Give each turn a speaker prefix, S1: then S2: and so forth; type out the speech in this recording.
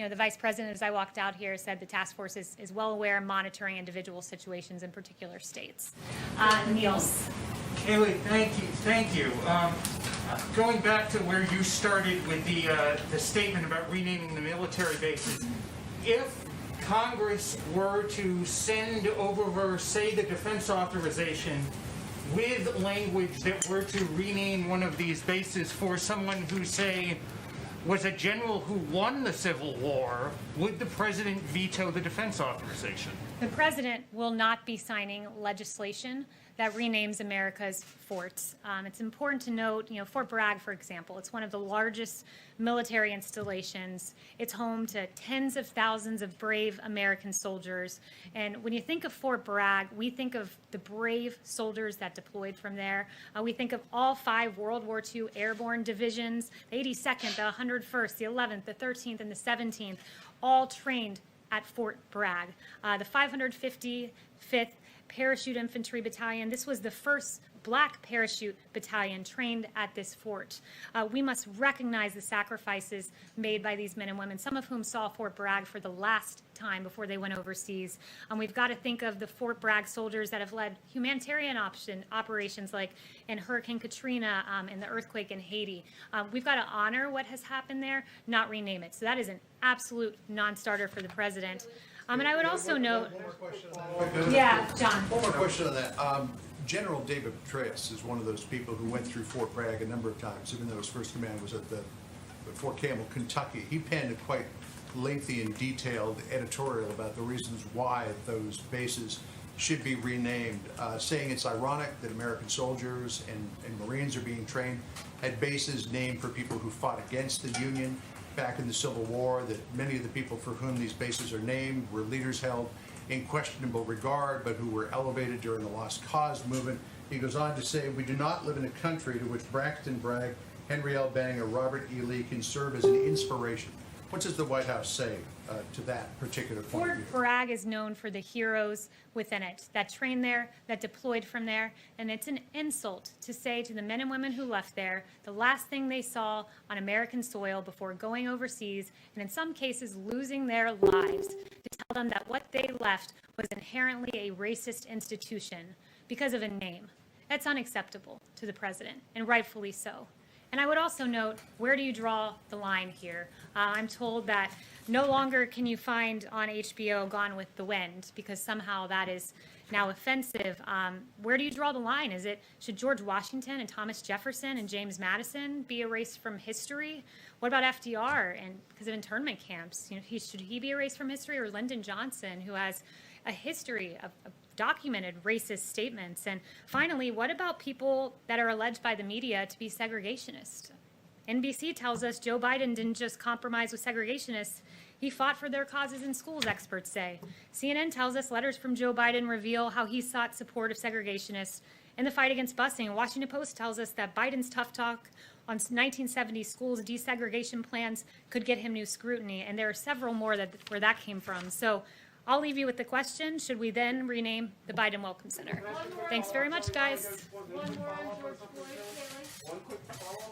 S1: the vice president, as I walked out here, said the task force is well aware of monitoring individual situations in particular states. Niels.
S2: Kayleigh, thank you. Going back to where you started with the statement about renaming the military bases, if Congress were to send over, say, the defense authorization with language that were to rename one of these bases for someone who, say, was a general who won the Civil War, would the president veto the defense authorization?
S1: The president will not be signing legislation that renames America's forts. It's important to note, Fort Bragg, for example, it's one of the largest military installations. It's home to tens of thousands of brave American soldiers. And when you think of Fort Bragg, we think of the brave soldiers that deployed from there. We think of all 5 World War II airborne divisions, the 82nd, the 101st, the 11th, the 13th, and the 17th, all trained at Fort Bragg. The 555th Parachute Infantry Battalion. This was the first Black parachute battalion trained at this fort. We must recognize the sacrifices made by these men and women, some of whom saw Fort Bragg for the last time before they went overseas. We've got to think of the Fort Bragg soldiers that have led humanitarian operations like in Hurricane Katrina and the earthquake in Haiti. We've got to honor what has happened there, not rename it. So that is an absolute non-starter for the president. And I would also note...
S3: One more question on that.
S1: Yeah, John.
S3: One more question on that. General David Petraeus is one of those people who went through Fort Bragg a number of times, even though his first command was at the Fort Campbell, Kentucky. He penned a quite lengthy and detailed editorial about the reasons why those bases should be renamed, saying it's ironic that American soldiers and Marines are being trained at bases named for people who fought against the Union back in the Civil War, that many of the people for whom these bases are named were leaders held in questionable regard, but who were elevated during the Lost Cause movement. He goes on to say, we do not live in a country to which Braxton Bragg, Henry L. Bang, or Robert E. Lee can serve as an inspiration. What does the White House say to that particular point of view?
S1: Fort Bragg is known for the heroes within it that trained there, that deployed from there, and it's an insult to say to the men and women who left there the last thing they saw on American soil before going overseas, and in some cases losing their lives, to tell them that what they left was inherently a racist institution because of a name. That's unacceptable to the president, and rightfully so. And I would also note, where do you draw the line here? I'm told that no longer can you find on HBO Gone with the Wind because somehow that is now offensive. Where do you draw the line? Should George Washington and Thomas Jefferson and James Madison be erased from history? What about FDR and because of internment camps? Should he be erased from history, or Lyndon Johnson, who has a history of documented racist statements? And finally, what about people that are alleged by the media to be segregationists? NBC tells us Joe Biden didn't just compromise with segregationists, he fought for their causes in schools, experts say. CNN tells us letters from Joe Biden reveal how he sought support of segregationists in the fight against busing. And Washington Post tells us that Biden's tough talk on 1970s schools desegregation plans could get him new scrutiny. And there are several more where that came from. So I'll leave you with the question, should we then rename the Biden Welcome Center? Thanks very much, guys.
S4: One more on George Floyd, Kayleigh.